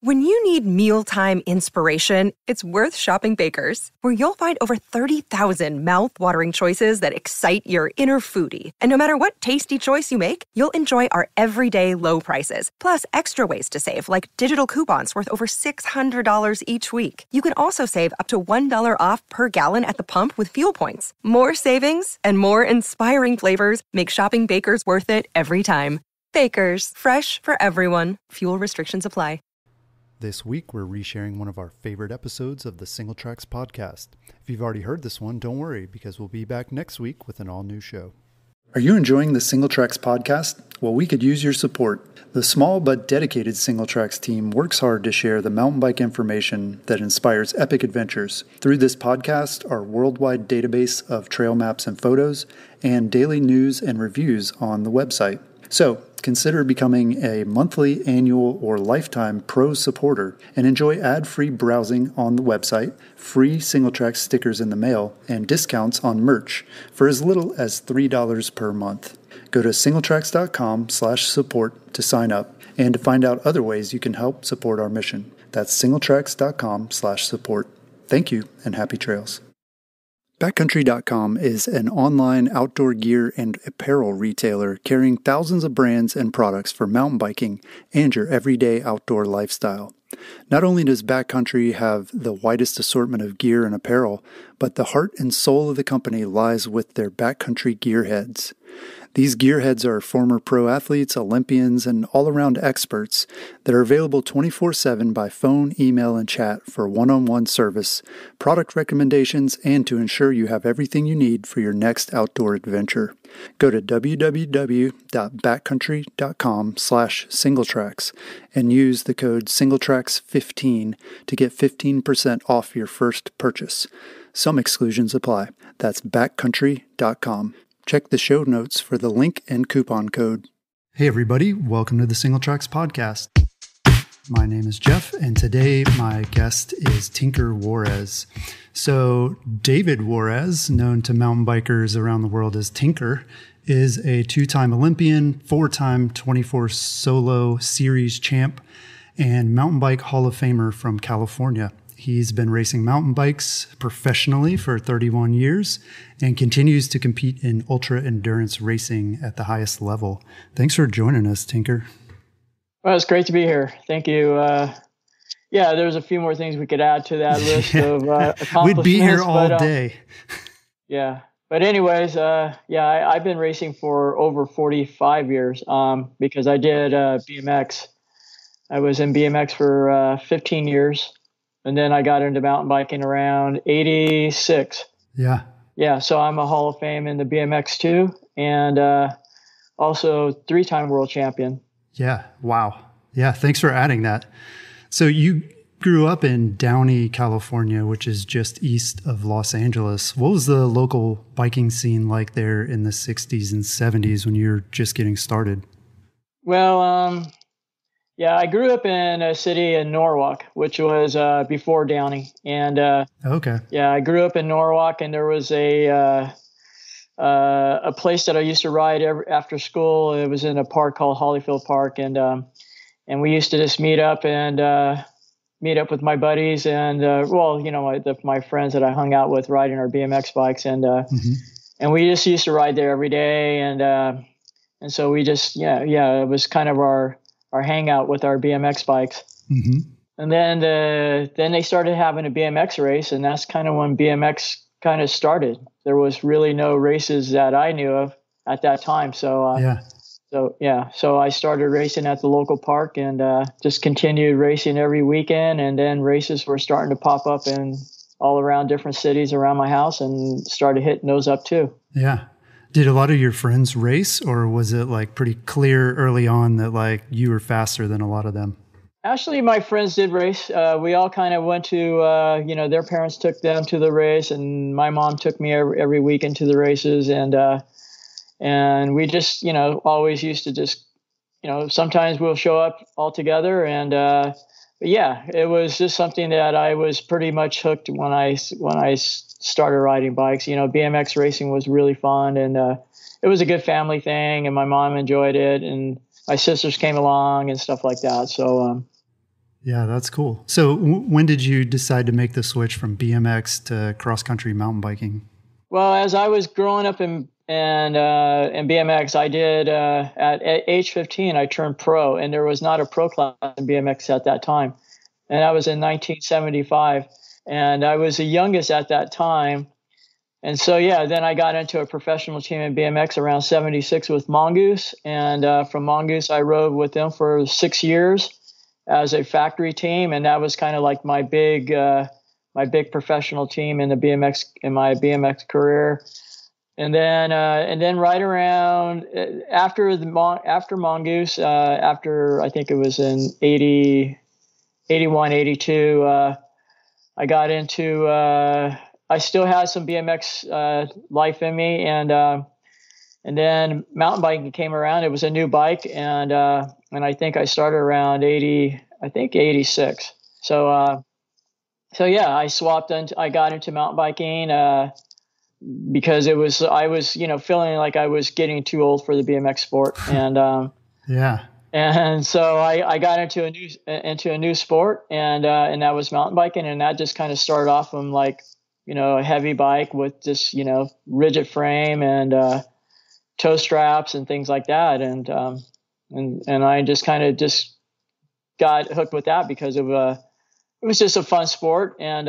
When you need mealtime inspiration, it's worth shopping Baker's, where you'll find over 30,000 mouth-watering choices that excite your inner foodie. And no matter what tasty choice you make, you'll enjoy our everyday low prices, plus extra ways to save, like digital coupons worth over $600 each week. You can also save up to $1 off per gallon at the pump with fuel points. More savings and more inspiring flavors make shopping Baker's worth it every time. Baker's, fresh for everyone. Fuel restrictions apply. This week, we're resharing one of our favorite episodes of the Single Tracks podcast. If you've already heard this one, don't worry, because we'll be back next week with an all-new show. Are you enjoying the Single Tracks podcast? Well, we could use your support. The small but dedicated Single Tracks team works hard to share the mountain bike information that inspires epic adventures. Through this podcast, our worldwide database of trail maps and photos, and daily news and reviews on the website. So, consider becoming a monthly, annual, or lifetime pro supporter and enjoy ad-free browsing on the website, free Single Tracks stickers in the mail, and discounts on merch for as little as $3 per month. Go to singletracks.com/support to sign up and to find out other ways you can help support our mission. That's singletracks.com/support. Thank you and happy trails. Backcountry.com is an online outdoor gear and apparel retailer carrying thousands of brands and products for mountain biking and your everyday outdoor lifestyle. Not only does Backcountry have the widest assortment of gear and apparel, but the heart and soul of the company lies with their Backcountry gearheads. These gearheads are former pro athletes, Olympians, and all-around experts that are available 24/7 by phone, email, and chat for one-on-one service, product recommendations, and to ensure you have everything you need for your next outdoor adventure. Go to www.backcountry.com/singletracks and use the code SingleTracks15 to get 15% off your first purchase. Some exclusions apply. That's backcountry.com. Check the show notes for the link and coupon code. Hey everybody, welcome to the Single Tracks podcast. My name is Jeff, and today my guest is Tinker Juarez. So David Juarez, known to mountain bikers around the world as Tinker, is a two-time Olympian, four-time 24 Solo Series champ, and mountain bike Hall of Famer from California. He's been racing mountain bikes professionally for 31 years and continues to compete in ultra-endurance racing at the highest level. Thanks for joining us, Tinker. Well, it's great to be here. Thank you. There's a few more things we could add to that list of accomplishments. We'd be here all day. Yeah. But anyways, I've been racing for over 45 years because I did BMX. I was in BMX for 15 years. And then I got into mountain biking around 86. Yeah. Yeah. So I'm a Hall of Fame in the BMX too. And also 3-time world champion. Yeah. Wow. Yeah. Thanks for adding that. So you grew up in Downey, California, which is just east of Los Angeles. What was the local biking scene like there in the 60s and 70s when you were just getting started? Well, I grew up in a city in Norwalk, which was before Downey. And okay. Yeah, I grew up in Norwalk, and there was a place that I used to ride after school. It was in a park called Hollyfield Park, and we used to just meet up with my buddies and my friends that I hung out with riding our BMX bikes, and we just used to ride there every day, and so we just it was kind of our hangout with our BMX bikes. Mm-hmm. And then they started having a BMX race, and that's kind of when BMX kind of started. There was really no races that I knew of at that time. So I started racing at the local park and just continued racing every weekend. And then races were starting to pop up in all around different cities around my house, and started hitting those up too. Yeah. Did a lot of your friends race, or was it like pretty clear early on that like you were faster than a lot of them? Actually, my friends did race. We all kind of went to, their parents took them to the race, and my mom took me every weekend to the races. And we just, always used to just, sometimes we'll show up all together. And, it was just something that I was pretty much hooked when I started riding bikes. BMX racing was really fun, and it was a good family thing, and my mom enjoyed it, and my sisters came along and stuff like that. So, Yeah, that's cool. So when did you decide to make the switch from BMX to cross-country mountain biking? Well, as I was growing up in BMX, I did at age 15, I turned pro, and there was not a pro class in BMX at that time. And that was in 1975. And I was the youngest at that time. And so, yeah, then I got into a professional team in BMX around 76 with Mongoose. And from Mongoose, I rode with them for 6 years as a factory team. And that was kind of like my big professional team in my BMX career. And then right around after Mongoose, after I think it was in 80, 81, 82, I got into, I still had some BMX life in me, and then mountain biking came around. It was a new bike, and I think I started around 86. So yeah, I got into mountain biking because I was feeling like I was getting too old for the BMX sport, and yeah. And so I got into a new sport, and that was mountain biking, and that just kind of started off from like, a heavy bike with just, rigid frame and toe straps and things like that, and I just kind of just got hooked with that because it was just a fun sport, and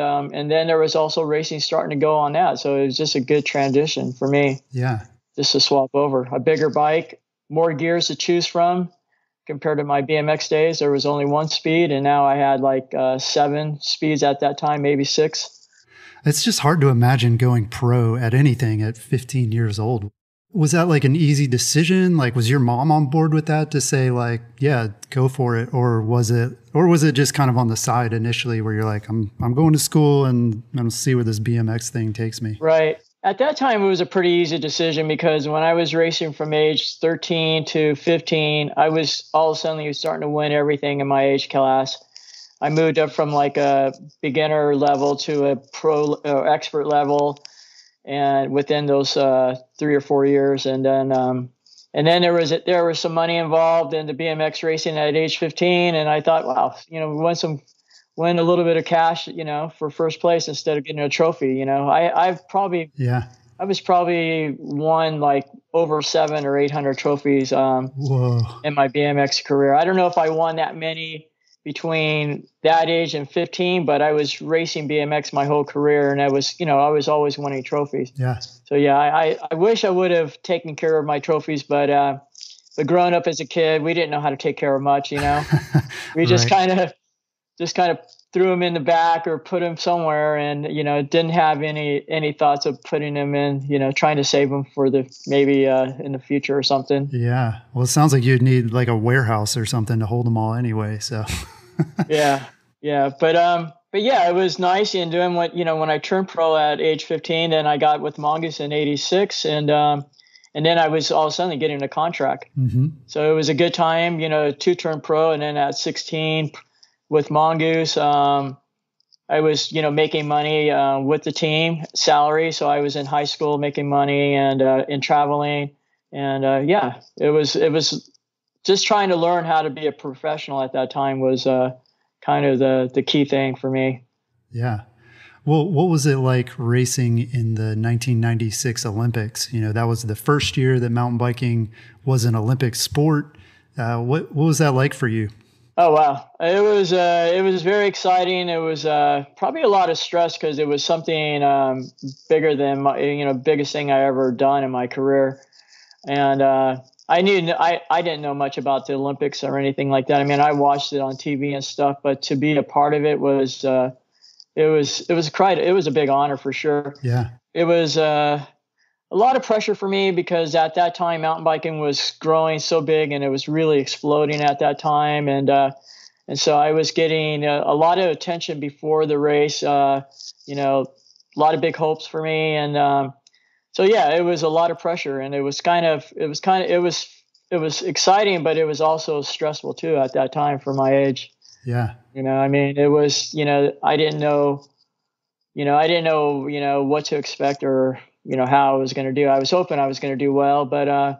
then there was also racing starting to go on that, so it was just a good transition for me. Yeah, just to swap over a bigger bike, more gears to choose from. Compared to my BMX days, there was only one speed, and now I had like 7 speeds at that time, maybe 6. It's just hard to imagine going pro at anything at 15 years old. Was that like an easy decision? Like, was your mom on board with that to say like, yeah, go for it? Or was it just kind of on the side initially where you're like, I'm going to school and I'm going to see where this BMX thing takes me? Right. At that time, it was a pretty easy decision because when I was racing from age 13 to 15, I was all of a sudden starting to win everything in my age class. I moved up from like a beginner level to a pro expert level, and within those 3 or 4 years, and then there was some money involved in the BMX racing at age 15, and I thought, wow, win a little bit of cash, for first place instead of getting a trophy. I was probably won like over 700 or 800 trophies in my BMX career. I don't know if I won that many between that age and 15, but I was racing BMX my whole career, and I was always winning trophies. Yeah. So yeah, I wish I would have taken care of my trophies, but growing up as a kid, we didn't know how to take care of much. We just kind of threw them in the back or put them somewhere, and didn't have any thoughts of putting them in, trying to save them for maybe in the future or something. Yeah, well, it sounds like you'd need like a warehouse or something to hold them all anyway. So yeah, but yeah, it was nice in doing what when I turned pro at age 15. Then I got with Mongoose in 86, and then I was all of a sudden getting a contract. Mm-hmm. So it was a good time, to turn pro, and then at 16. With Mongoose, I was, making money with the team salary. So I was in high school making money and in traveling, and yeah, it was just trying to learn how to be a professional at that time was kind of the key thing for me. Yeah. Well, what was it like racing in the 1996 Olympics? That was the first year that mountain biking was an Olympic sport. What was that like for you? Oh, wow. It was very exciting. It was probably a lot of stress because it was something bigger than biggest thing I ever done in my career. And I didn't know much about the Olympics or anything like that. I mean, I watched it on TV and stuff, but to be a part of it was it was a big honor for sure. Yeah. It was a lot of pressure for me because at that time mountain biking was growing so big and it was really exploding at that time, and so I was getting a lot of attention before the race. A lot of big hopes for me, and so yeah, it was a lot of pressure, and it was exciting, but it was also stressful too at that time for my age. Yeah. I mean, it was I didn't know what to expect or how I was going to do. I was hoping I was going to do well, but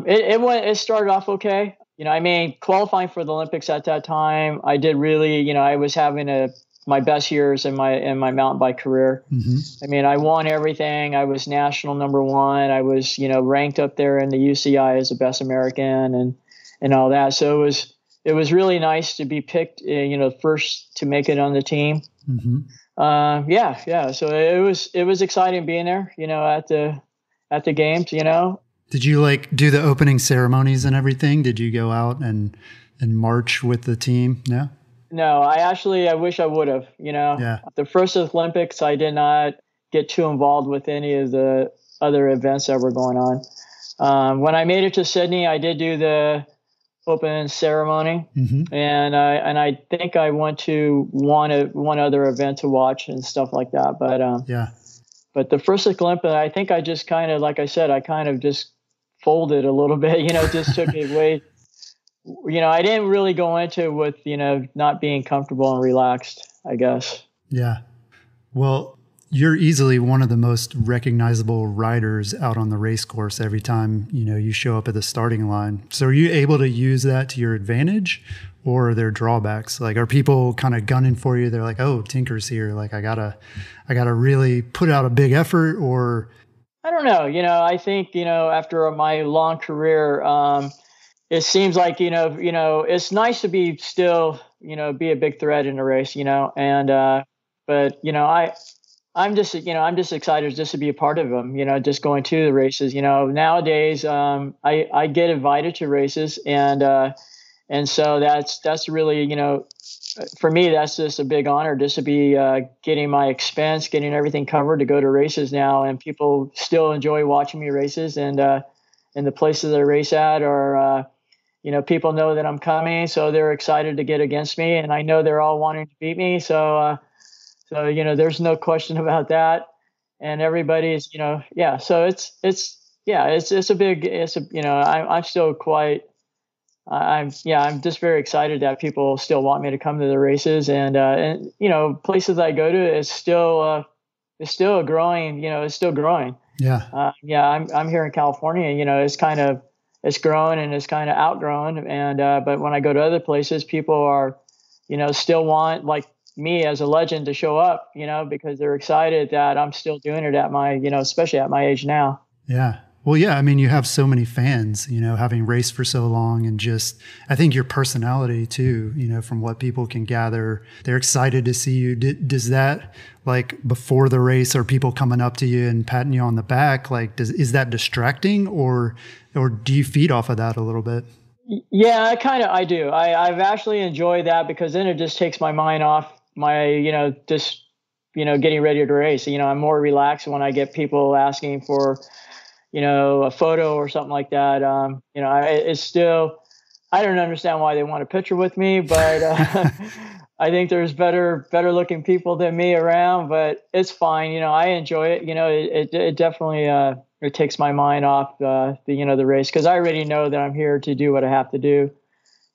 it started off okay. I mean, qualifying for the Olympics at that time, I did really, I was having my best years in my mountain bike career. I mean, I won everything. I was national number one. I was, ranked up there in the UCI as the best American and all that. So it was really nice to be picked, first to make it on the team. Yeah. So it was exciting being there, at the games, Did you do the opening ceremonies and everything? Did you go out and march with the team? No? No, I wish I would have, Yeah. The first Olympics, I did not get too involved with any of the other events that were going on. When I made it to Sydney, I did do the open ceremony, and I think I went to one other event to watch and stuff like that. But but the first Olympic, I think I just kind of, like I said, I kind of just folded a little bit, just took it way. I didn't really go into it with, not being comfortable and relaxed, I guess. Yeah. Well, you're easily one of the most recognizable riders out on the race course every time, you show up at the starting line. So are you able to use that to your advantage, or are there drawbacks? Are people kind of gunning for you? They're like, oh, Tinker's here. I gotta really put out a big effort, or. I don't know. I think, after my long career, it seems like, it's nice to be still, be a big threat in a race, but, I'm just excited just to be a part of them, just going to the races, nowadays, I get invited to races and so that's really, for me, that's just a big honor just to be, getting my expense, getting everything covered to go to races now. And people still enjoy watching me races, and the places that I race at are, people know that I'm coming, so they're excited to get against me, and I know they're all wanting to beat me. So there's no question about that. And everybody's, yeah. So I'm still quite, I'm just very excited that people still want me to come to the races, and places I go to is still growing, it's still growing. Yeah. I'm here in California, it's grown and it's kind of outgrown. And, but when I go to other places, people are, still want like me as a legend to show up, because they're excited that I'm still doing it at my, especially at my age now. Yeah. Well, yeah. I mean, you have so many fans, having raced for so long, and just, I think your personality too, from what people can gather, they're excited to see you. Does that, before the race, are people coming up to you and patting you on the back? Is that distracting, or do you feed off of that a little bit? Yeah, I do. I've actually enjoyed that, because then it just takes my mind off my, getting ready to race. I'm more relaxed when I get people asking for, a photo or something like that. It's still, I don't understand why they want a picture with me, but I think there's better looking people than me around, but it's fine. I enjoy it. It definitely, it takes my mind off the race, because I already know that I'm here to do what I have to do,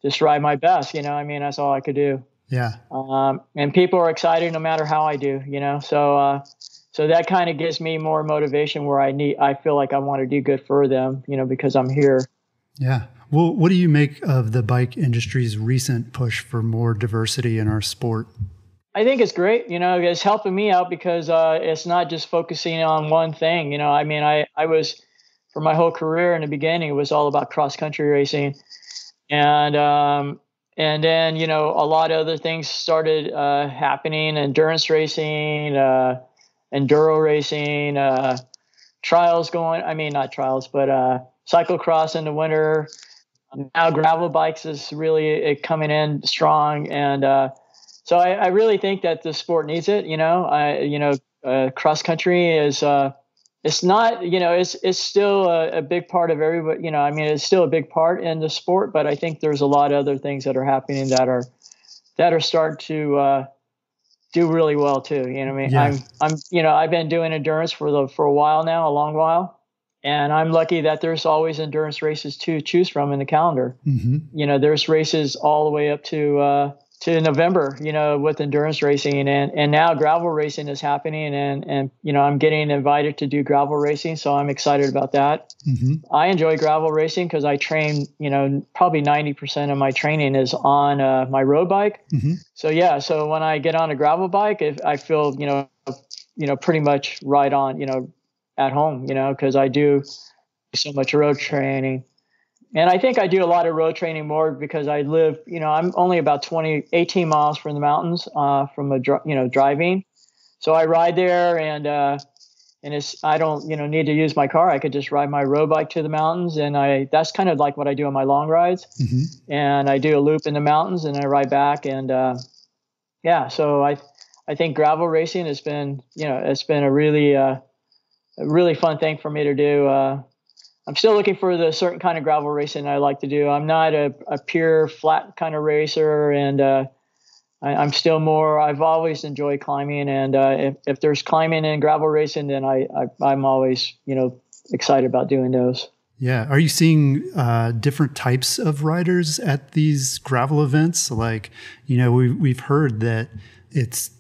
just ride my best. That's all I could do. Yeah. And people are excited no matter how I do, so that kind of gives me more motivation, where I feel like I want to do good for them, because I'm here. Yeah. Well, what do you make of the bike industry's recent push for more diversity in our sport? I think it's great. It's helping me out, because it's not just focusing on one thing. I was, for my whole career in the beginning, it was all about cross country racing. And then, a lot of other things started happening: endurance racing, enduro racing, trials going, not trials, but cyclocross in the winter. Now gravel bikes is really coming in strong. And so I really think that the sport needs it. Cross country is, it's not, it's still a big part of everybody, it's still a big part in the sport, but I think there's a lot of other things that are happening that are starting to do really well too. Yeah. I've been doing endurance for a while now, a long while. And I'm lucky that there's always endurance races to choose from in the calendar. There's races all the way up to to November, with endurance racing, and now gravel racing is happening, and I'm getting invited to do gravel racing, so I'm excited about that. Mm-hmm. I enjoy gravel racing because I train, probably 90% of my training is on my road bike. Mm-hmm. So when I get on a gravel bike, I feel, pretty much right on, at home, because I do so much road training. And I think I do a lot of road training more because I live, I'm only about 18 miles from the mountains, from driving. So I ride there, and I don't, need to use my car. I could just ride my road bike to the mountains, and that's kind of like what I do on my long rides. Mm-hmm. And I do a loop in the mountains, and I ride back, and so I think gravel racing has been, it's been a really fun thing for me to do. I'm still looking for the certain kind of gravel racing I like to do. I'm not a pure flat kind of racer, and I'm still more. I've always enjoyed climbing, and if there's climbing and gravel racing, then I'm always excited about doing those. Yeah, are you seeing different types of riders at these gravel events? Like, we've heard that it's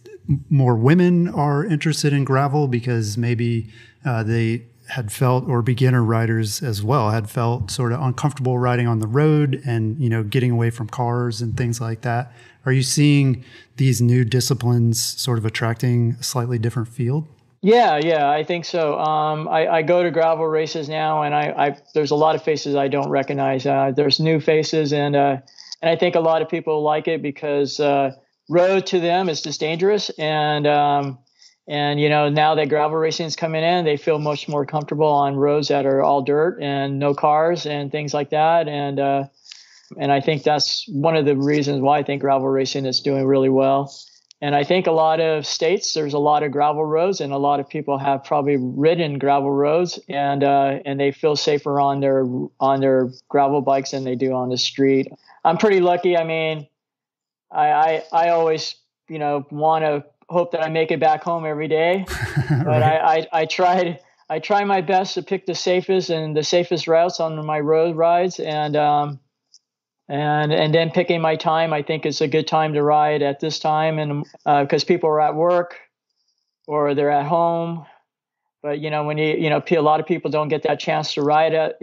more women are interested in gravel because maybe they had felt, or beginner riders as well, had felt sort of uncomfortable riding on the road and, getting away from cars and things like that. Are you seeing these new disciplines sort of attracting a slightly different field? Yeah, I think so. I go to gravel races now, and there's a lot of faces I don't recognize. There's new faces, and I think a lot of people like it because road to them is just dangerous, and now that gravel racing is coming in, they feel much more comfortable on roads that are all dirt and no cars and things like that. And I think that's one of the reasons why I think gravel racing is doing really well. And I think a lot of states, there's a lot of gravel roads, and a lot of people have probably ridden gravel roads, and they feel safer on their gravel bikes than they do on the street. I'm pretty lucky. I mean, I always, want to hope that I make it back home every day, but right. I try my best to pick the safest routes on my road rides, and then picking my time. I think it's a good time to ride at this time, and because people are at work or they're at home. But when a lot of people don't get that chance to ride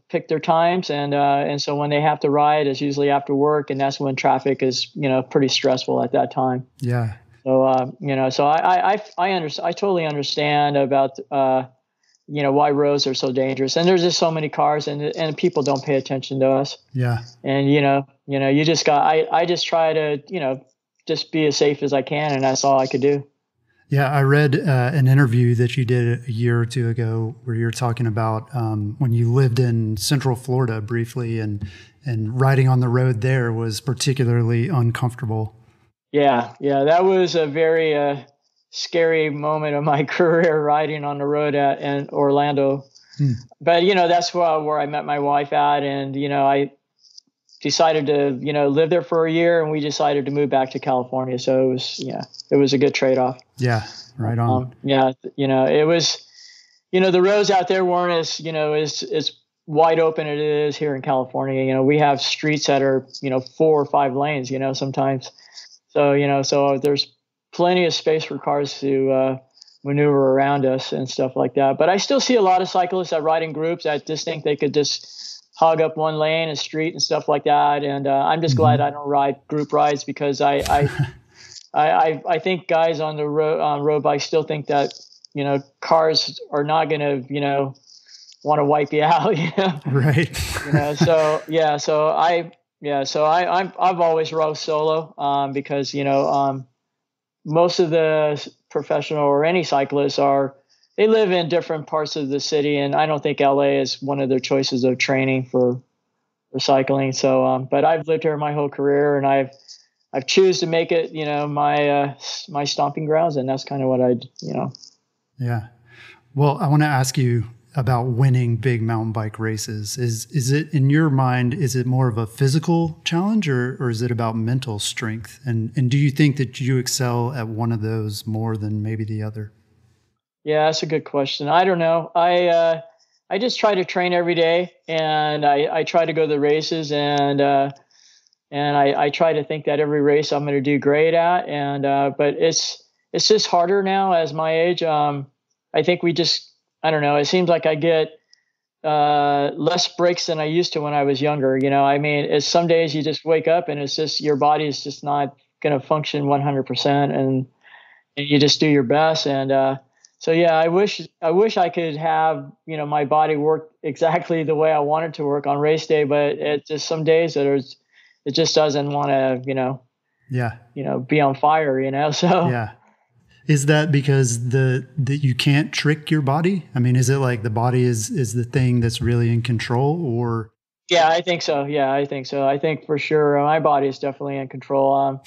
pick their times, and so when they have to ride, it's usually after work, and that's when traffic is pretty stressful at that time. Yeah. So so I understand. I totally understand about why roads are so dangerous, and there's just so many cars, and people don't pay attention to us. Yeah. And you just got. I just try to just be as safe as I can, and that's all I could do. Yeah, I read an interview that you did a year or two ago where you're talking about when you lived in Central Florida briefly, and riding on the road there was particularly uncomfortable. Yeah, that was a very scary moment of my career, riding on the road in Orlando. But that's where I met my wife at, and I decided to live there for a year, and we decided to move back to California. So it was a good trade-off. Yeah, right on. It was the roads out there weren't as wide open as it is here in California. We have streets that are 4 or 5 lanes sometimes. So there's plenty of space for cars to maneuver around us and stuff like that. But I still see a lot of cyclists that ride in groups that just think they could just hog up one lane, a street, and stuff like that. And I'm just glad I don't ride group rides, because I think guys on the road bike still think that cars are not going to want to wipe you out. Right. So I've always rode solo because most of the professional or any cyclists they live in different parts of the city, and I don't think LA is one of their choices of training for cycling. So but I've lived here my whole career, and I've choose to make it my stomping grounds, and that's kind of what Yeah. Well, I want to ask you about winning big mountain bike races. Is it, in your mind, is it more of a physical challenge, or is it about mental strength? And do you think that you excel at one of those more than maybe the other? Yeah, that's a good question. I don't know. I just try to train every day, and I try to go to the races, and I try to think that every race I'm going to do great at. And, but it's just harder now as my age. I think I don't know. It seems like I get, less breaks than I used to when I was younger. I mean, it's some days you just wake up and it's just, your body is just not going to function 100%, and you just do your best. And, so yeah, I wish I could have, my body work exactly the way I want it to work on race day, but it's just some days it just doesn't want to, be on fire, so. Yeah. Is that because that you can't trick your body? I mean, is it like the body is the thing that's really in control, or? Yeah, I think so. I think for sure my body is definitely in control.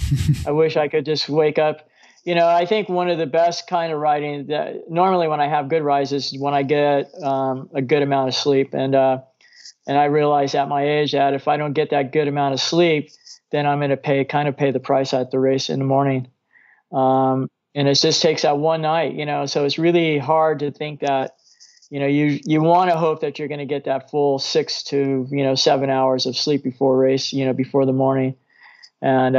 I wish I could just wake up. I think one of the best kind of riding that normally when I have good rides is when I get a good amount of sleep. And I realize at my age that if I don't get that good amount of sleep, then I'm going to pay the price at the race in the morning. And it just takes that one night, so it's really hard to think that, you want to hope that you're going to get that full 6 to 7 hours of sleep before race, before the morning. And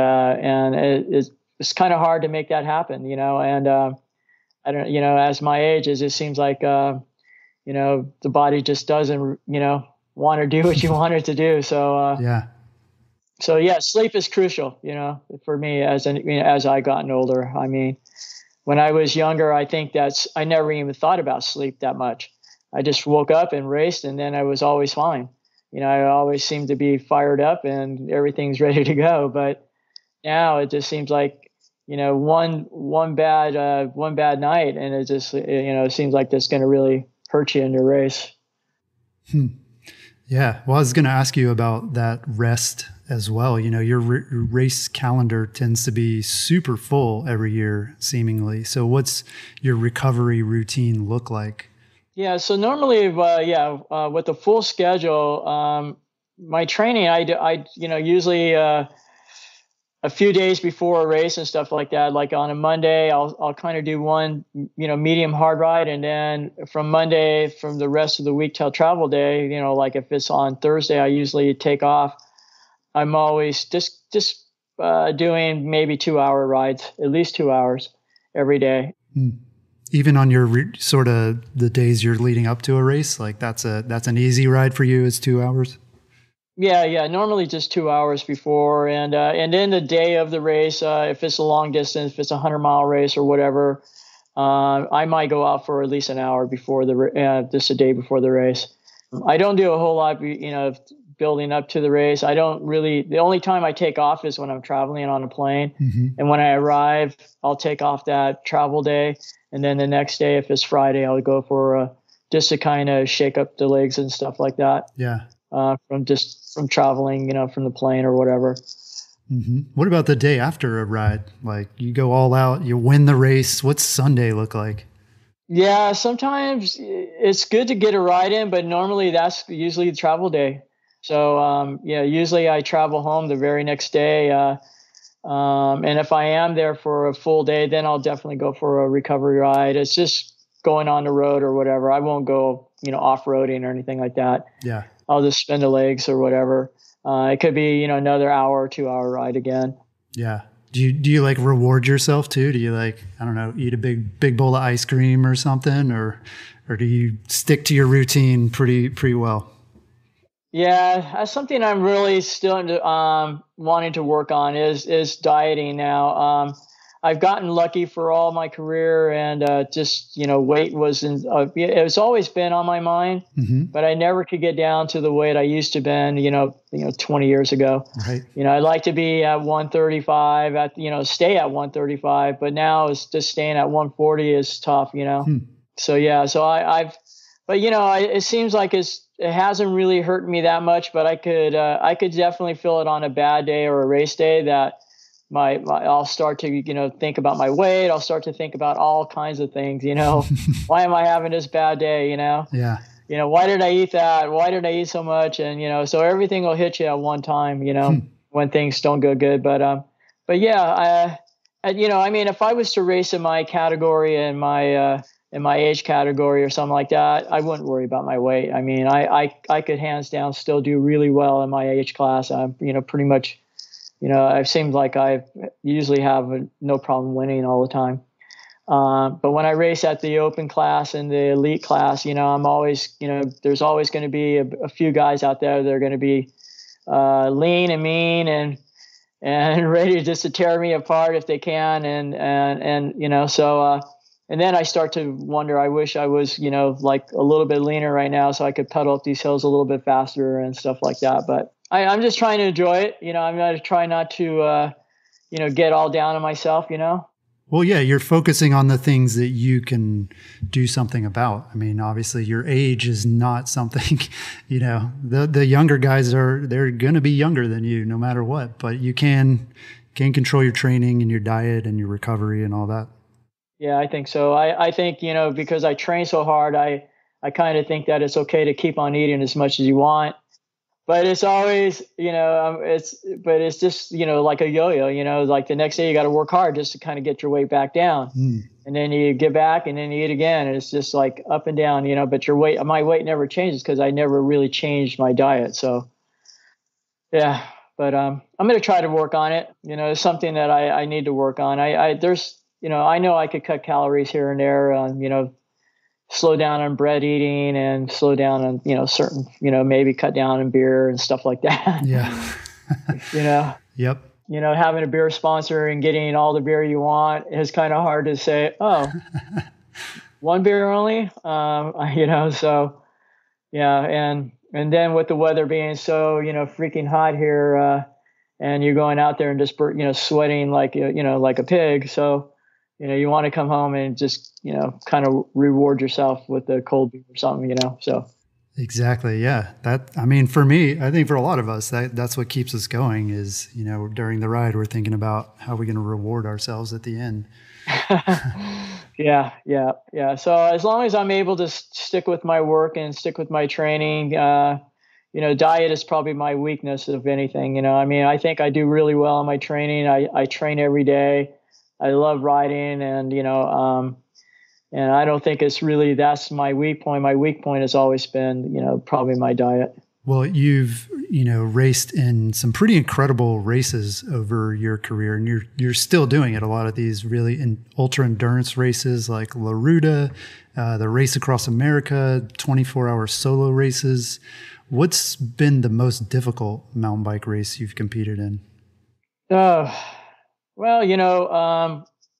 it's kind of hard to make that happen, and I don't, as my age is, it seems like, the body just doesn't, want to do what you want it to do. So, So yeah, sleep is crucial, for me as I gotten older. I mean, when I was younger, I think I never even thought about sleep that much. I just woke up and raced, and then I was always fine. I always seemed to be fired up and everything's ready to go. But now it just seems like, one bad night, and it just, it seems like that's going to really hurt you in your race. Yeah. Well, I was going to ask you about that rest as well. Your race calendar tends to be super full every year, seemingly. So what's your recovery routine look like? Yeah. So normally, with the full schedule, my training, I usually, a few days before a race and stuff like that, like on a Monday, I'll kind of do one, medium hard ride. And then from Monday, from the rest of the week till travel day, like if it's on Thursday, I usually take off. I'm always just doing maybe 2-hour rides, at least 2 hours every day. Even on your sort of the days you're leading up to a race, like that's an easy ride for you, is 2 hours? Yeah. Normally just 2 hours before, and then the day of the race, if it's a long distance, if it's a 100-mile race or whatever, I might go out for at least an hour before just a day before the race. I don't do a whole lot, building up to the race. I don't really. The only time I take off is when I'm traveling on a plane, and when I arrive, I'll take off that travel day, and then the next day, if it's Friday, I'll go for just to kind of shake up the legs and stuff like that. Yeah. From traveling, from the plane or whatever. What about the day after a ride? Like you go all out, you win the race. What's Sunday look like? Yeah, sometimes it's good to get a ride in, but normally that's usually the travel day. So, usually I travel home the very next day. And if I am there for a full day, then I'll definitely go for a recovery ride. It's just going on the road or whatever. I won't go, off-roading or anything like that. Yeah. I'll just spin the legs or whatever. It could be, another hour or 2-hour ride again. Yeah. Do you like reward yourself too? Do you like, I don't know, eat a big bowl of ice cream or something, or do you stick to your routine pretty well? Yeah, that's something I'm really still wanting to work on is dieting now. I've gotten lucky for all my career, and weight wasn't. It's always been on my mind, but I never could get down to the weight I used to been. 20 years ago. Right. I'd like to be at 135. Stay at 135, but now it's just staying at 140 is tough. So yeah, it seems like it hasn't really hurt me that much, but I could definitely feel it on a bad day or a race day that. I'll start to, think about my weight. I'll start to think about all kinds of things, why am I having this bad day? Yeah. Why did I eat that? Why did I eat so much? And, so everything will hit you at one time, when things don't go good. But yeah, if I was to race in my category and my age category or something like that, I wouldn't worry about my weight. I mean, I could hands down still do really well in my age class. I'm, pretty much, I've seemed like I usually have no problem winning all the time. But when I race at the open class and the elite class, I'm always, there's always going to be a few guys out there that are going to be lean and mean and ready just to tear me apart if they can. And then I start to wonder, I wish I was, like a little bit leaner right now so I could pedal up these hills a little bit faster and stuff like that. But I'm just trying to enjoy it. I'm going to try not to, get all down on myself, Well, yeah, you're focusing on the things that you can do something about. I mean, obviously your age is not something, the younger guys they're going to be younger than you no matter what, but you can control your training and your diet and your recovery and all that. Yeah, I think so. I think, because I train so hard, I kind of think that it's okay to keep on eating as much as you want. But it's always, it's just, like a yo-yo, like the next day you got to work hard just to kind of get your weight back down. And then you get back and then you eat again. And it's just like up and down, but my weight never changes because I never really changed my diet. So, yeah, but I'm going to try to work on it. It's something that I need to work on. I know I could cut calories here and there, slow down on bread eating and slow down on, certain, maybe cut down on beer and stuff like that. Yeah. Yep. Having a beer sponsor and getting all the beer you want is kind of hard to say, oh, one beer only, so yeah. And then with the weather being so, freaking hot here, and you're going out there and just, sweating like a pig. So, you want to come home and just, kind of reward yourself with a cold beer or something, so. Exactly. Yeah. For me, I think for a lot of us, that's what keeps us going is, during the ride, we're thinking about how we're going to reward ourselves at the end. Yeah. So as long as I'm able to stick with my work and stick with my training, diet is probably my weakness of anything, I think I do really well on my training. I train every day. I love riding and, and I don't think that's my weak point. My weak point has always been, probably my diet. Well, you've, raced in some pretty incredible races over your career and you're still doing it. A lot of these really ultra endurance races like La Ruta, the Race Across America, 24-hour solo races. What's been the most difficult mountain bike race you've competed in? Well,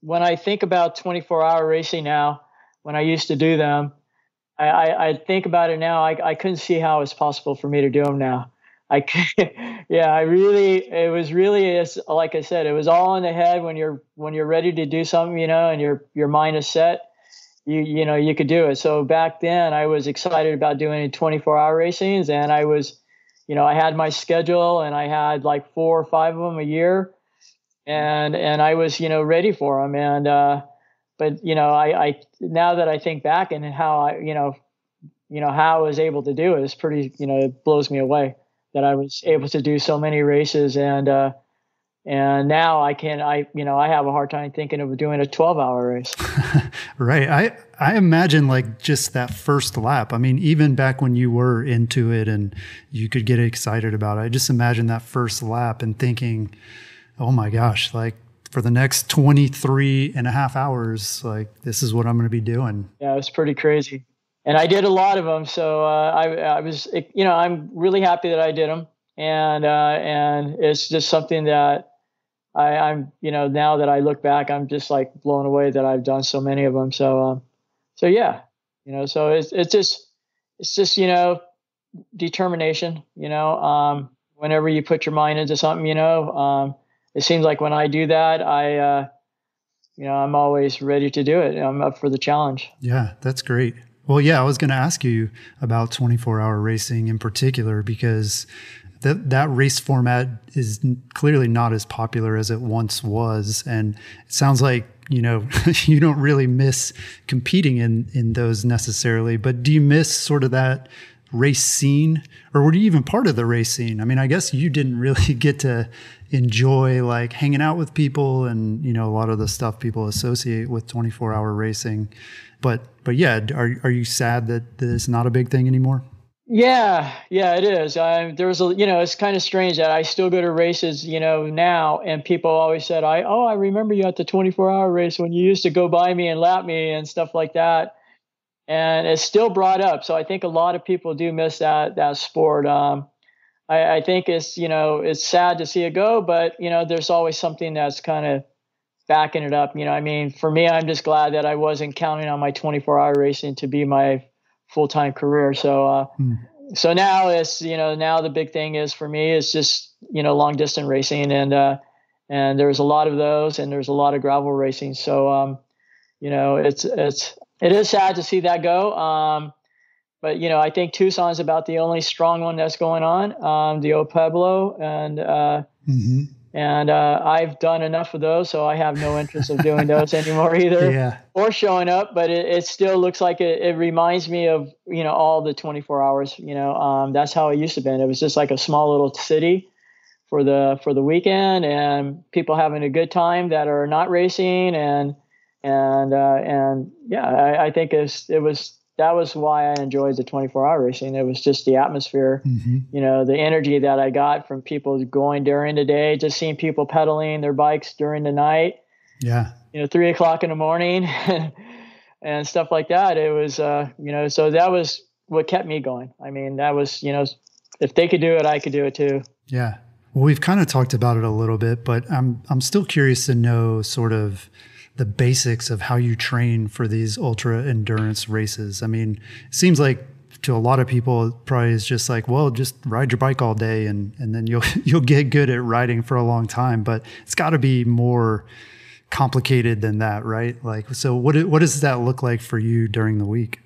when I think about 24-hour racing now, when I used to do them, I think about it now. I couldn't see how it's possible for me to do them now. It was really, like I said, it was all in the head when you're ready to do something, and your mind is set, you could do it. So back then I was excited about doing 24-hour racings and I was, I had my schedule and I had like 4 or 5 of them a year. And I was, ready for them. And, but, I now that I think back and how how I was able to do it is pretty, it blows me away that I was able to do so many races. And now I have a hard time thinking of doing a 12-hour race. Right. I imagine like just that first lap. Even back when you were into it and you could get excited about it, I just imagine that first lap and thinking, oh my gosh, like for the next 23 and a half hours, like this is what I'm going to be doing. Yeah, it was pretty crazy. And I did a lot of them. So I was, I'm really happy that I did them. And it's just something that I'm, now that I look back, I'm just like blown away that I've done so many of them. So yeah, so it's just, determination, whenever you put your mind into something, it seems like when I do that, I'm always ready to do it. I'm up for the challenge. Yeah, that's great. Well, yeah, I was going to ask you about 24-hour racing in particular, because that race format is clearly not as popular as it once was. And it sounds like, you don't really miss competing in those necessarily, but do you miss sort of that race scene, or were you even part of the race scene? I guess you didn't really get to enjoy like hanging out with people and, a lot of the stuff people associate with 24-hour racing. But yeah, are you sad that it's not a big thing anymore? Yeah, it is. It's kind of strange that I still go to races, now, and people always said, I remember you at the 24-hour race when you used to go by me and lap me and stuff like that. And it's still brought up. So I think a lot of people do miss that sport. I think it's sad to see it go, but there's always something that's kind of backing it up. For me, I'm just glad that I wasn't counting on my 24-hour racing to be my full-time career. So, so now now the big thing is for me is just, long distance racing, and there's a lot of those, and there's a lot of gravel racing. So, it is sad to see that go. But I think Tucson's about the only strong one that's going on, the Old Pueblo, and I've done enough of those, so I have no interest of doing those anymore either, or showing up. But it still looks like it reminds me of all the 24 hours. That's how it used to be. It was just like a small little city for the weekend, and people having a good time that are not racing, I think that was why I enjoyed the 24-hour racing. It was just the atmosphere, the energy that I got from people going during the day, just seeing people pedaling their bikes during the night. Yeah. 3:00 in the morning and stuff like that. It was, so that was what kept me going. I mean, that was, if they could do it, I could do it too. Yeah. Well, we've kind of talked about it a little bit, but I'm still curious to know sort of the basics of how you train for these ultra endurance races. I mean, it seems like to a lot of people, it probably is just like, well, just ride your bike all day and then you'll get good at riding for a long time. But it's got to be more complicated than that, right? Like, so what does that look like for you during the week?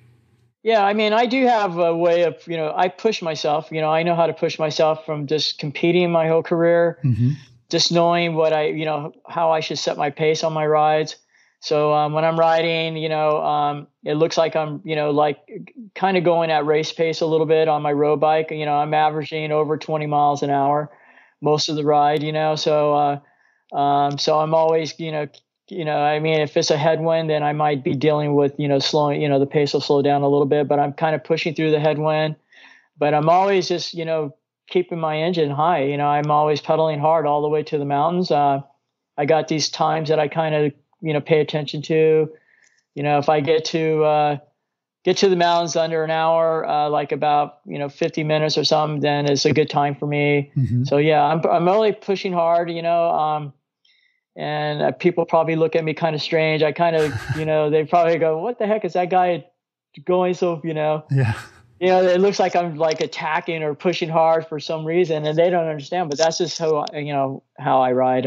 Yeah, I mean, I do have a way of, I push myself. I know how to push myself from just competing my whole career. Just knowing what how I should set my pace on my rides. So when I'm riding, it looks like I'm, like kind of going at race pace a little bit on my road bike. I'm averaging over 20 miles an hour most of the ride, so I'm always, if it's a headwind, then I might be dealing with, slowing, the pace will slow down a little bit, but I'm kind of pushing through the headwind. But I'm always just, keeping my engine high. I'm always pedaling hard all the way to the mountains. I got these times that I kind of, pay attention to. If I get to the mountains under an hour, like about, 50 minutes or something, then it's a good time for me. So yeah, I'm really pushing hard, and people probably look at me kind of strange. I kind of, they probably go, what the heck is that guy going so, Yeah. It looks like I'm like attacking or pushing hard for some reason, and they don't understand. But that's just how I ride.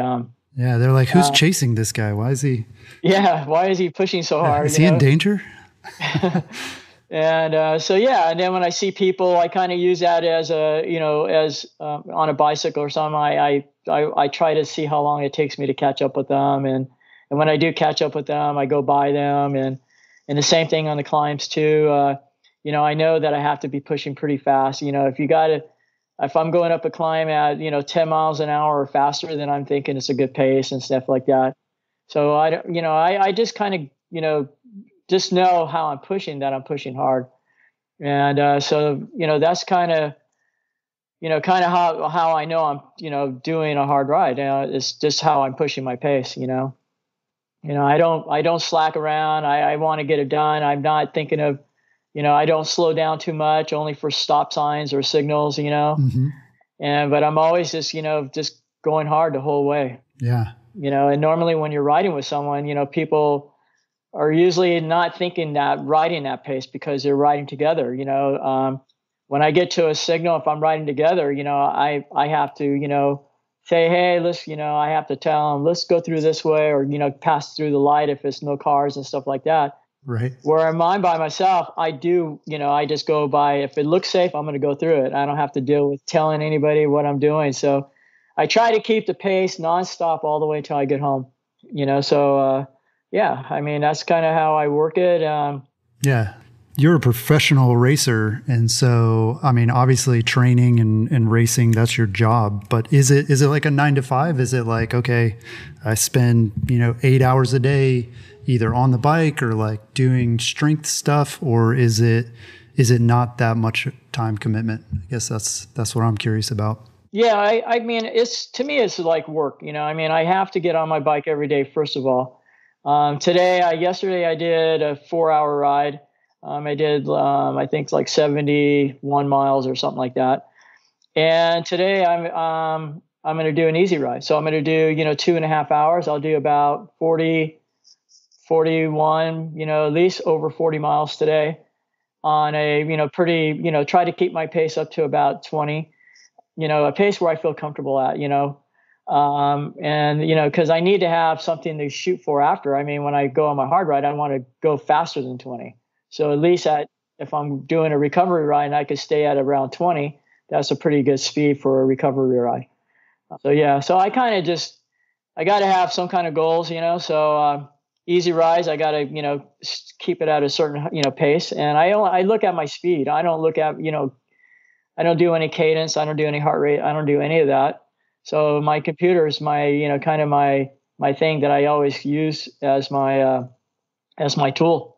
Yeah, they're like, who's chasing this guy? Why is he? Yeah, why is he pushing so hard? Is he in danger? And and then when I see people, I kind of use that as on a bicycle or something. I try to see how long it takes me to catch up with them, and when I do catch up with them, I go by them, and the same thing on the climbs too. I know that I have to be pushing pretty fast. If I'm going up a climb at, 10 miles an hour or faster, then I'm thinking it's a good pace and stuff like that. So I just kind of, just know how I'm pushing, that I'm pushing hard. And so that's kind of how I know I'm, doing a hard ride. It's just how I'm pushing my pace, I don't slack around. I want to get it done. I'm not thinking of, I don't slow down too much, only for stop signs or signals, but I'm always just, just going hard the whole way. Yeah. And normally when you're riding with someone, people are usually not thinking that riding that pace because they're riding together. When I get to a signal, if I'm riding together, I have to, say, hey, let's, I have to tell them, let's go through this way, or, pass through the light if it's no cars and stuff like that. Right. Where I'm by myself, I do, I just go by. If it looks safe, I'm going to go through it. I don't have to deal with telling anybody what I'm doing. So I try to keep the pace nonstop all the way till I get home, so, yeah, I mean, that's kind of how I work it. Yeah. You're a professional racer. And so, I mean, obviously training and racing, that's your job, but is it like a 9 to 5? Is it like, okay, I spend, 8 hours a day either on the bike or like doing strength stuff, or is it is it not that much time commitment? I guess that's what I'm curious about. Yeah, I mean, to me, it's like work. I mean, I have to get on my bike every day, first of all. Yesterday I did a 4-hour ride. I did, I think like 71 miles or something like that. And today I'm going to do an easy ride. So I'm going to do, 2.5 hours. I'll do about 40, 41, at least over 40 miles today on a, pretty, try to keep my pace up to about 20, a pace where I feel comfortable at, cause I need to have something to shoot for after. I mean, when I go on my hard ride, I want to go faster than 20. So at least if I'm doing a recovery ride and I could stay at around 20, that's a pretty good speed for a recovery ride. So I kind of I got to have some kind of goals, so, easy rides, I got to, keep it at a certain, pace. And I look at my speed. I don't look at, I don't do any cadence. I don't do any heart rate. I don't do any of that. So my computer is my, kind of my thing that I always use as my tool,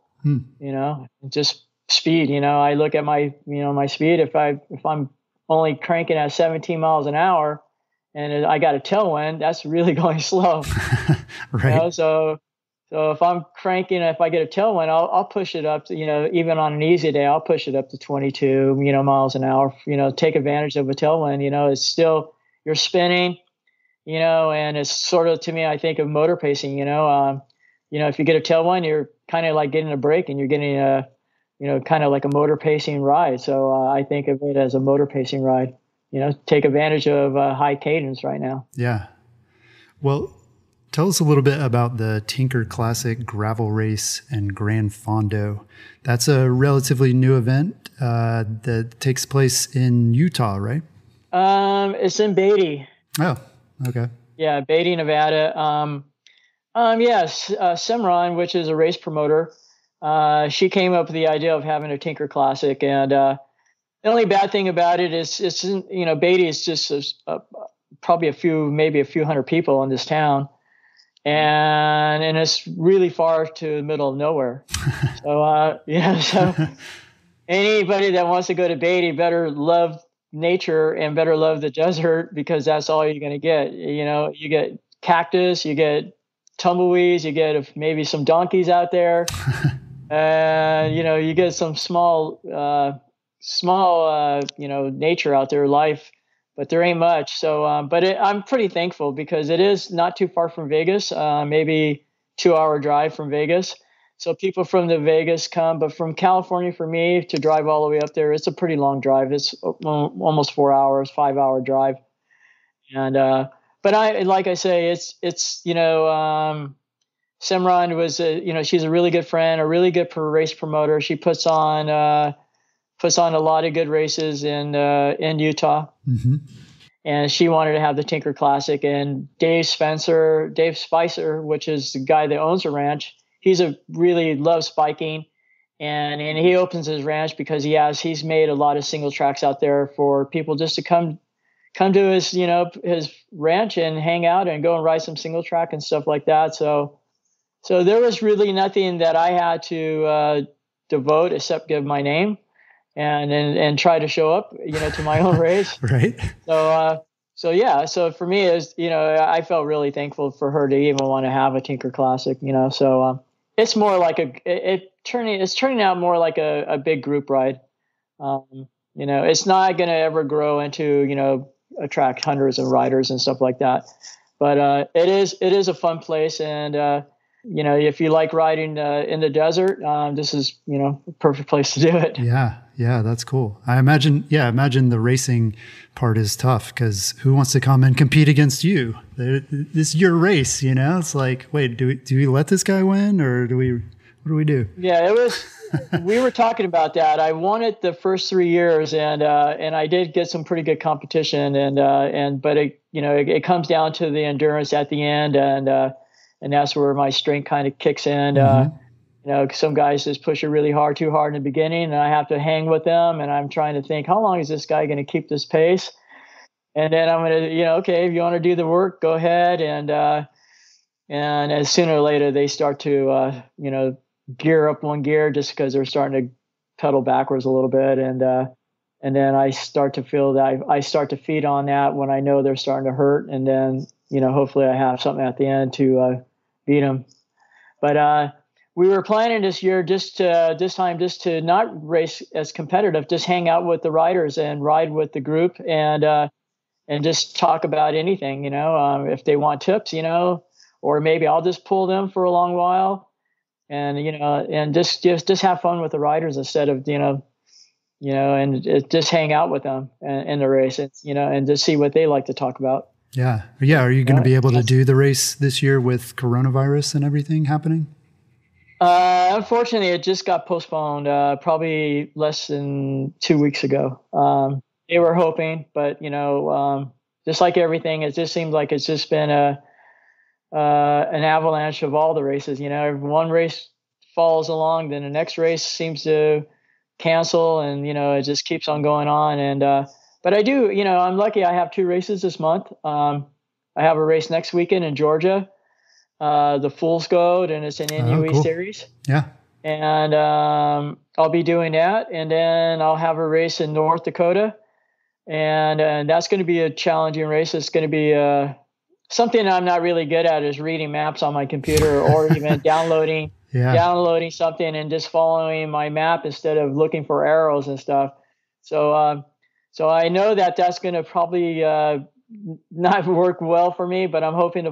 just speed. I look at my, my speed. If I'm only cranking at 17 miles an hour and I got a tailwind, that's really going slow. Right. So if I'm cranking, if I get a tailwind, I'll push it up to, even on an easy day, I'll push it up to 22, miles an hour, take advantage of a tailwind. It's still, you're spinning, and it's sort of, to me, I think of motor pacing, if you get a tailwind, you're kind of like getting a break and you're getting a, kind of like a motor pacing ride. So I think of it as a motor pacing ride, take advantage of high cadence right now. Yeah. Well, tell us a little bit about the Tinker Classic Gravel Race and Grand Fondo. That's a relatively new event that takes place in Utah, right? It's in Beatty. Oh, okay. Yeah, Beatty, Nevada. Yes, Simran, which is a race promoter, she came up with the idea of having a Tinker Classic, and the only bad thing about it is Beatty is just probably maybe a few hundred people in this town. And it's really far to the middle of nowhere. So, so anybody that wants to go to Beatty better love nature and better love the desert, because that's all you're going to get. You get cactus, you get tumbleweeds, you get maybe some donkeys out there. And, you get some small, nature out there, life. But there ain't much. So, I'm pretty thankful because it is not too far from Vegas, maybe 2-hour drive from Vegas. So people from the Vegas come, but from California, for me to drive all the way up there, it's a pretty long drive. It's almost 4 hours, 5-hour drive. And, but like I say, it's Simran was, she's a really good friend, a really good race promoter. She puts on a lot of good races in Utah. Mm-hmm. And she wanted to have the Tinker Classic. And Dave Spicer, which is the guy that owns the ranch, really loves biking. And he opens his ranch because he's made a lot of single tracks out there for people just to come to his, his ranch and hang out and go and ride some single track and stuff like that. So there was really nothing that I had to devote except give my name and try to show up, to my own race. Right. So for me, I felt really thankful for her to even want to have a Tinker Classic, so it's more like it's turning out more like a big group ride. It's not going to ever grow into, attract hundreds of riders and stuff like that. But it is a fun place. And, if you like riding in the desert, this is, a perfect place to do it. Yeah, that's cool. I imagine the racing part is tough because who wants to come and compete against you? This is your race, It's like, wait, do we let this guy win or what do we do? Yeah, we were talking about that. I won it the first 3 years and I did get some pretty good competition but it comes down to the endurance at the end and that's where my strength kind of kicks in. Mm-hmm. Some guys just push it really hard, too hard in the beginning, and I have to hang with them. And I'm trying to think, how long is this guy going to keep this pace? And then I'm going to, okay, if you want to do the work, go ahead. And as sooner or later, they start to, gear up one gear just because they're starting to pedal backwards a little bit, and then I start to feel that I start to feed on that when I know they're starting to hurt, and then hopefully I have something at the end to beat them. But we were planning this year this time to not race as competitive, just hang out with the riders and ride with the group, and just talk about anything, if they want tips, or maybe I'll just pull them for a long while, and and just have fun with the riders instead of and just hang out with them in the race, and just see what they like to talk about. Yeah. Are you going to be able to do the race this year with coronavirus and everything happening? Unfortunately, it just got postponed probably less than 2 weeks ago. They were hoping, but just like everything, it just seems like it's just been an avalanche of all the races. One race falls along, then the next race seems to cancel, and it just keeps on going on. And but I do, I'm lucky. I have 2 races this month. I have a race next weekend in Georgia, the Fool's Gold, and it's an NUE cool. series. Yeah. And I'll be doing that, and then I'll have a race in North Dakota, and that's going to be a challenging race. It's going to be something I'm not really good at is reading maps on my computer, or even downloading something and just following my map instead of looking for arrows and stuff. So I know that that's going to probably not work well for me, but I'm hoping to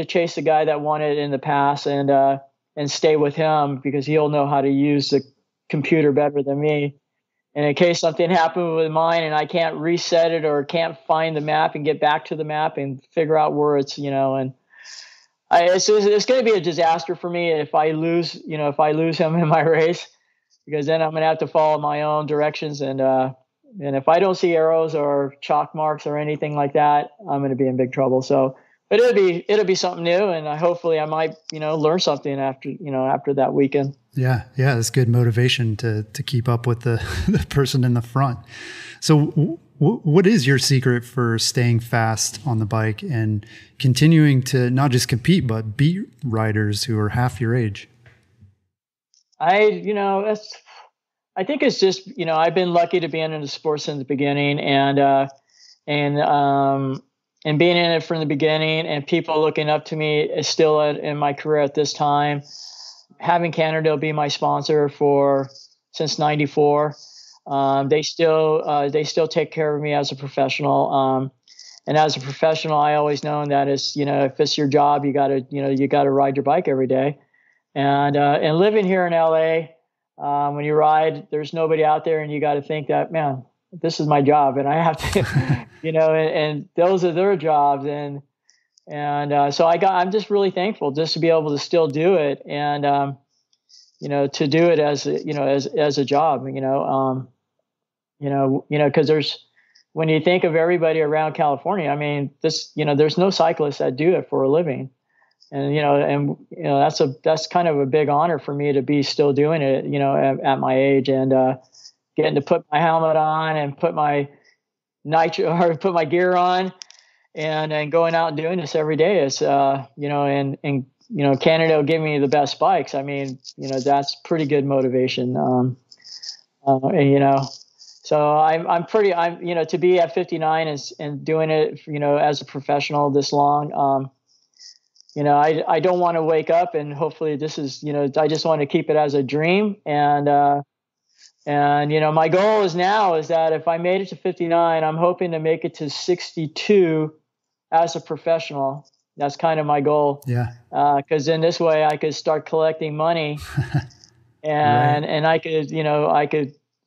chase the guy that won it in the past and stay with him, because he'll know how to use the computer better than me. And in case something happened with mine and I can't reset it or can't find the map and get back to the map and figure out where it's, and it's going to be a disaster for me if I lose him in my race, because then I'm going to have to follow my own directions. And if I don't see arrows or chalk marks or anything like that, I'm going to be in big trouble. So, but it'll be something new, and hopefully I might, learn something after that weekend. Yeah. That's good motivation to keep up with the person in the front. So what is your secret for staying fast on the bike and continuing to not just compete, but beat riders who are half your age? I think it's just, I've been lucky to be in the sport since the beginning, and being in it from the beginning, and people looking up to me is still in my career at this time. Having Canada be my sponsor since '94, they still take care of me as a professional. And as a professional, I always known that it's, if it's your job, you gotta ride your bike every day. And living here in LA, when you ride, there's nobody out there, and you got to think that, man, this is my job, and I have to, and those are their jobs. So I'm just really thankful just to be able to still do it, and, to do it as a job, cause when you think of everybody around California, I mean, there's no cyclists that do it for a living. And, that's kind of a big honor for me to be still doing it, at my age, and, getting to put my helmet on and put my put my gear on and going out and doing this every day. It's, Canada will give me the best bikes. I mean, that's pretty good motivation. So I'm to be at 59 and doing it, as a professional this long, I don't want to wake up and hopefully this is, I just want to keep it as a dream. And my goal is that if I made it to 59, I'm hoping to make it to 62 as a professional. That's kind of my goal. Yeah. Cause in this way I could start collecting money and, right. and I could,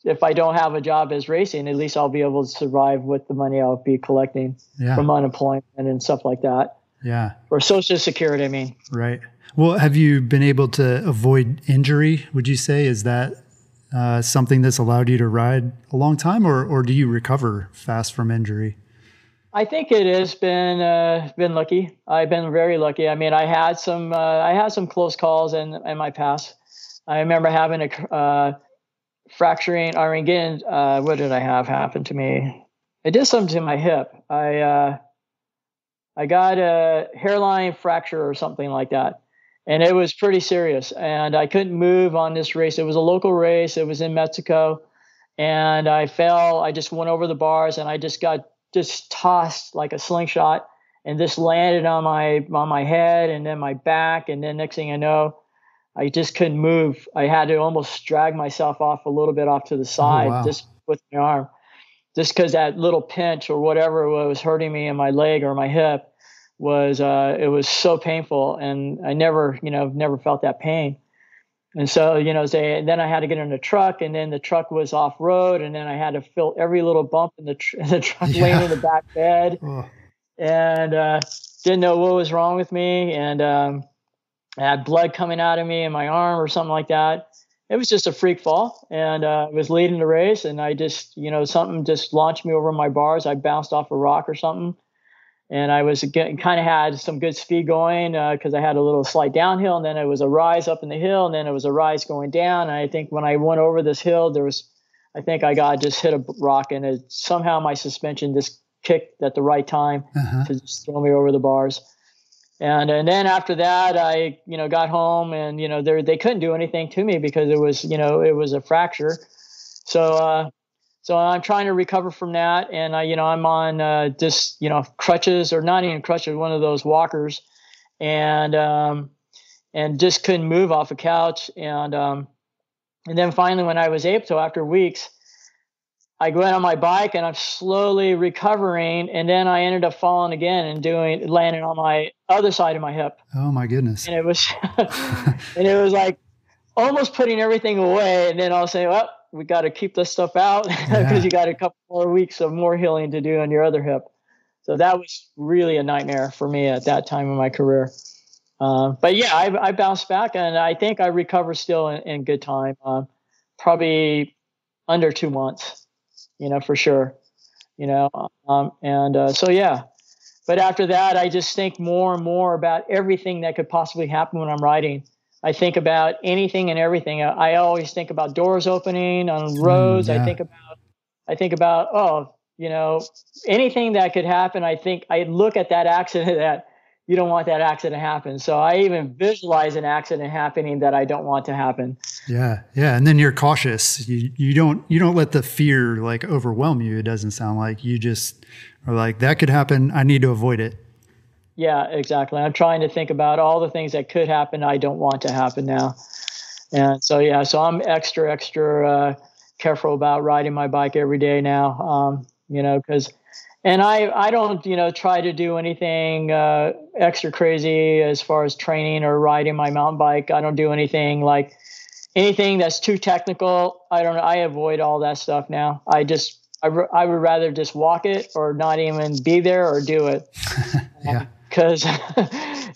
if I don't have a job as racing, at least I'll be able to survive with the money I'll be collecting from unemployment and stuff like that. Yeah. Or Social Security, I mean. Right. Well, have you been able to avoid injury, would you say? Is that something that's allowed you to ride a long time, or do you recover fast from injury? I think it has been lucky. I've been very lucky. I mean, I had some close calls in my past. I remember having a fracturing, or again, what did I have happen to me? I did something to my hip. I got a hairline fracture or something like that. and it was pretty serious. And I couldn't move on this race. It was a local race. It was in Mexico, and I fell. I just went over the bars, and I just got tossed like a slingshot, and just landed on my head, and then my back, and then next thing I know, I just couldn't move. I had to almost drag myself off a little bit off to the side, wow. just with my arm, just because that little pinch or whatever was hurting me in my leg or my hip was, it was so painful. And I never felt that pain. And so, then I had to get in the truck, and then the truck was off road, and then I had to fill every little bump in the truck, laying in the back bed, and didn't know what was wrong with me. And, I had blood coming out of me in my arm or something like that. It was just a freak fall, and it was leading the race, and I just, something just launched me over my bars. I bounced off a rock or something, and I was kind of had some good speed going because I had a little slight downhill, and then it was a rise up in the hill, and then it was a rise going down. And I think when I went over this hill, I think I just hit a rock, and somehow my suspension just kicked at the right time to just throw me over the bars. And then after that, I, got home, and, they couldn't do anything to me because it was a fracture. So I'm trying to recover from that. And I'm on, just, crutches, or not even crutches, one of those walkers, and just couldn't move off a couch. And then finally, when I was able to, after weeks, I went on my bike, and I'm slowly recovering, and then I ended up falling again and landing on my other side of my hip. Oh my goodness! And it was, and it was like almost putting everything away, and then I'll say, well, we got to keep this stuff out because you got a couple more weeks of more healing to do on your other hip. So that was really a nightmare for me at that time in my career. But yeah, I bounced back, and I think I recovered still in good time, probably under 2 months. For sure, so yeah, but after that, I just think more and more about everything that could possibly happen when I'm riding. I think about anything and everything. I always think about doors opening on roads. I think about, anything that could happen. I look at that accident that you don't want that accident to happen. So I even visualize an accident happening that I don't want to happen. Yeah. Yeah. And then you're cautious. You don't let the fear like overwhelm you. It doesn't sound like you just are like, that could happen. I need to avoid it. Yeah, exactly. I'm trying to think about all the things that could happen. I don't want to happen now. And so, yeah, so I'm extra careful about riding my bike every day now. And I don't, try to do anything extra crazy as far as training or riding my mountain bike. I don't do anything that's too technical. I avoid all that stuff now. I would rather just walk it or not even be there or do it. Yeah. Because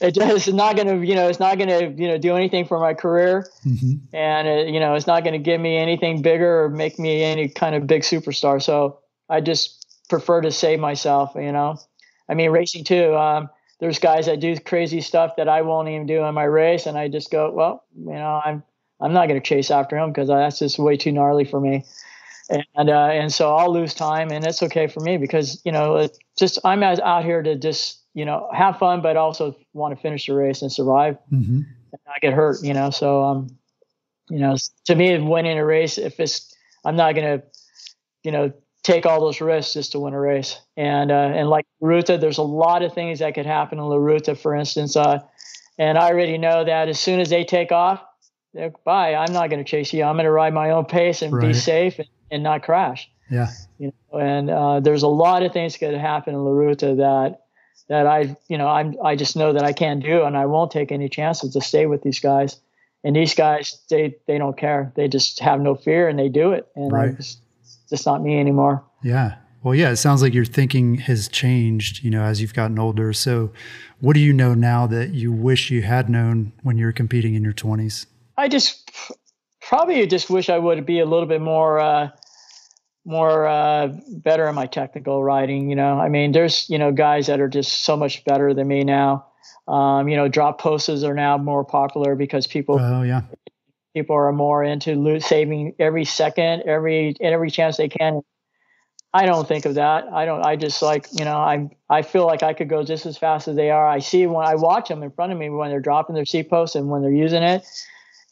it's not going to, do anything for my career. Mm-hmm. And, it's not going to give me anything bigger or make me any kind of big superstar. So I just prefer to save myself, racing too. There's guys that do crazy stuff that I won't even do in my race. And I just go, well, I'm not going to chase after him because that's just way too gnarly for me. And so I'll lose time, and it's okay for me because, I'm out here to just, have fun, but also want to finish the race and survive and not get hurt, so, to me, winning a race, I'm not going to, take all those risks just to win a race. And like Ruta, there's a lot of things that could happen in La Ruta, for instance. And I already know that as soon as they take off, bye, I'm not going to chase you. I'm going to ride my own pace and be safe and not crash. Yeah. And there's a lot of things that could happen in La Ruta that I just know that I can't do, and I won't take any chances to stay with these guys. And these guys, they don't care. They just have no fear and they do it. And it's just not me anymore. Yeah. Well, yeah, it sounds like your thinking has changed, as you've gotten older. So what do you know now that you wish you had known when you were competing in your 20s? I probably wish I would be a little bit more better in my technical riding. There's, guys that are just so much better than me now. Drop posters are now more popular because people are more into saving every second, every chance they can. I don't think of that. I just like, I feel like I could go just as fast as they are. I see when I watch them in front of me when they're dropping their seat posts and when they're using it,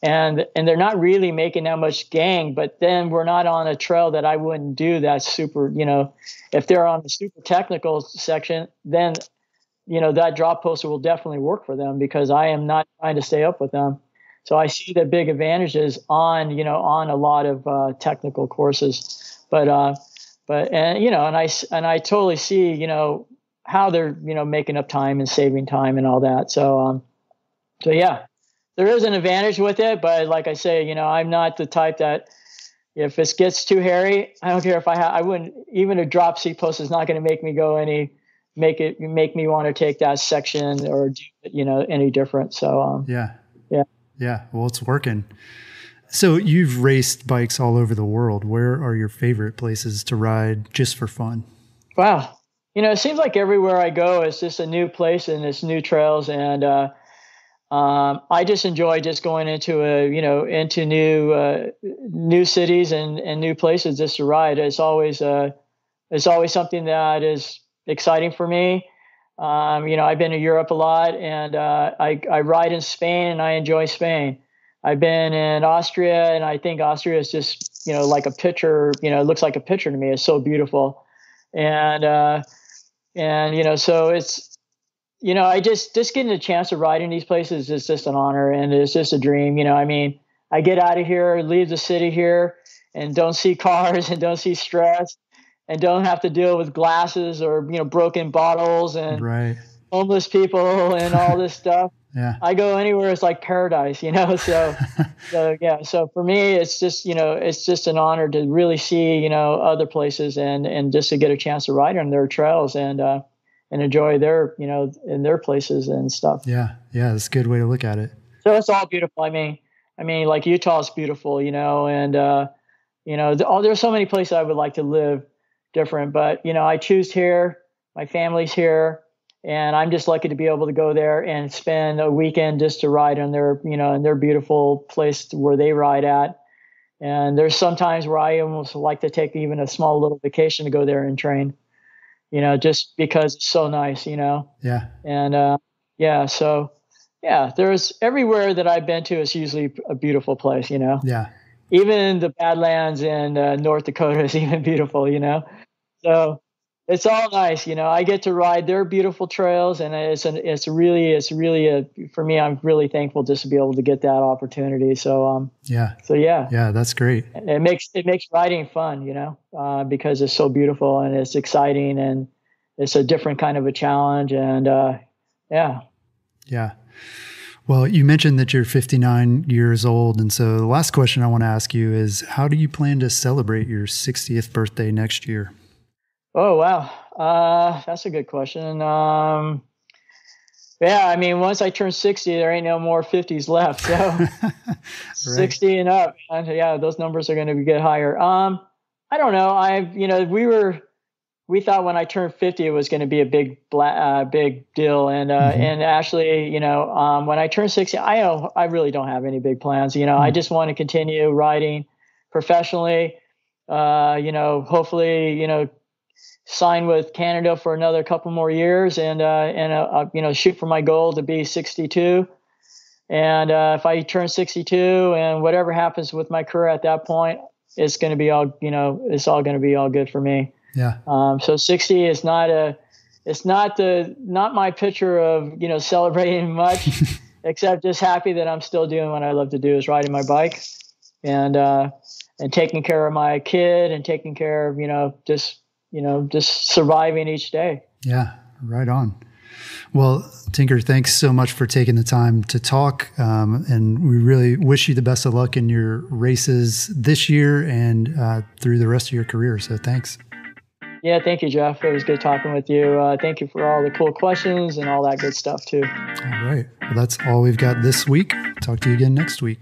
and they're not really making that much gang, but then we're not on a trail that I wouldn't do that super, if they're on the super technical section, then, that drop poster will definitely work for them because I am not trying to stay up with them. So I see the big advantages on a lot of technical courses, and I totally see, how they're, making up time and saving time and all that. So yeah, there is an advantage with it, but like I say, I'm not the type that if it gets too hairy, I don't care if I wouldn't, even a drop seat post is not going to make me go make me want to take that section or do any different. So, Yeah. Well, it's working. So you've raced bikes all over the world. Where are your favorite places to ride just for fun? Wow. It seems like everywhere I go, it's just a new place and it's new trails. And, I just enjoy just going into new cities and new places just to ride. It's always something that is exciting for me. I've been to Europe a lot, and I ride in Spain, and I enjoy Spain. I've been in Austria, and I think Austria is just like a picture. It looks like a picture to me. It's so beautiful, and so it's I just getting a chance to ride in these places is just an honor, and it's just a dream. I get out of here, leave the city here, and don't see cars and don't see stress. And don't have to deal with glasses or broken bottles and homeless people and all this stuff. Yeah, I go anywhere, it's like paradise, So, So for me, it's just it's just an honor to really see other places and just to get a chance to ride on their trails and enjoy their in their places and stuff. Yeah, that's a good way to look at it. So it's all beautiful. I mean, like Utah is beautiful, and there's so many places I would like to live. Different, but I choose here, my family's here, and I'm just lucky to be able to go there and spend a weekend just to ride on their, in their beautiful place where they ride at. And there's some times where I almost like to take even a small little vacation to go there and train, just because it's so nice, Yeah. And so there's everywhere that I've been to is usually a beautiful place, Yeah. Even the Badlands in North Dakota is even beautiful, So it's all nice, I get to ride their beautiful trails, and it's really for me, I'm really thankful just to be able to get that opportunity. So yeah, that's great. It makes riding fun, because it's so beautiful and it's exciting and it's a different kind of a challenge, and yeah. Well, you mentioned that you're 59 years old. And so the last question I want to ask you is, how do you plan to celebrate your 60th birthday next year? Oh, wow. That's a good question. Once I turn 60, there ain't no more 50s left. So right. 60 and up, and those numbers are going to get higher. I don't know. We thought when I turned 50, it was going to be a big deal. And, and actually, when I turned 60, I really don't have any big plans. I just want to continue riding professionally, hopefully, sign with Canada for another couple more years and shoot for my goal to be 62. And, if I turn 62 and whatever happens with my career at that point, it's going to be all, it's all going to be all good for me. Yeah. So 60 is not my picture of, celebrating much, except just happy that I'm still doing what I love to do, is riding my bike and taking care of my kid and taking care of, just surviving each day. Yeah. Right on. Well, Tinker, thanks so much for taking the time to talk. And we really wish you the best of luck in your races this year and through the rest of your career. So thanks. Yeah, thank you, Jeff. It was good talking with you. Thank you for all the cool questions and all that good stuff, too. All right. Well, that's all we've got this week. Talk to you again next week.